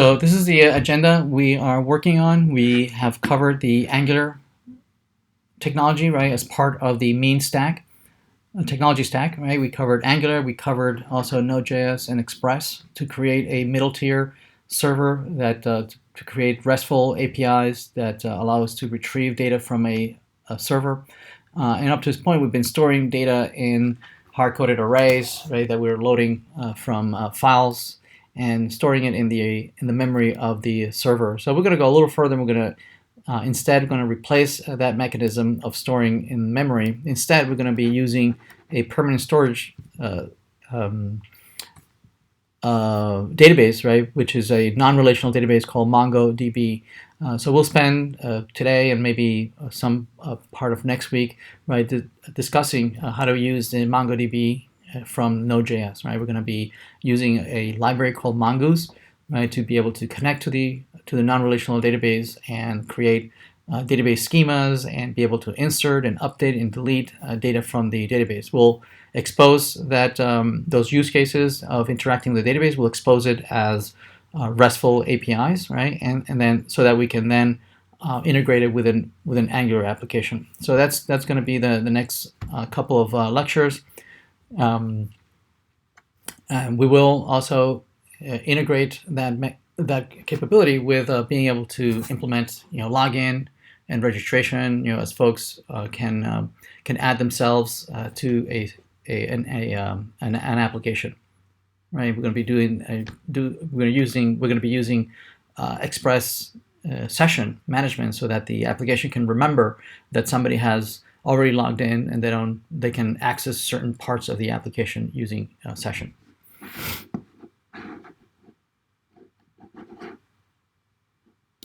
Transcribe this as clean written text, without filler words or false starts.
So this is the agenda we are working on. We have covered the Angular technology, right, as part of the main stack, technology stack, right? We covered Angular, we covered also Node.js and Express to create a middle tier server that to create RESTful APIs that allow us to retrieve data from a server. And up to this point, we've been storing data in hard-coded arrays, right, that we're loading from files and storing it in the memory of the server. So we're going to go a little further. We're going to instead going to replace that mechanism of storing in memory. Instead, we're going to be using a permanent storage database, right, which is a non-relational database called Mongo DB. So we'll spend today and maybe some part of next week, right, discussing how to use the Mongo DB from Node.js, right? We're going to be using a library called Mongoose, right, to be able to connect to the non-relational database and create database schemas and be able to insert and update and delete data from the database. We'll expose that those use cases of interacting with the database. We'll expose it as RESTful APIs, right, and then so that we can then integrate it with an Angular application. So that's going to be the next couple of lectures. And we will also integrate that capability with being able to implement, login and registration, as folks can add themselves to an application, right? We're going to be we're going to be using Express session management so that the application can remember that somebody has already logged in and they can access certain parts of the application using session.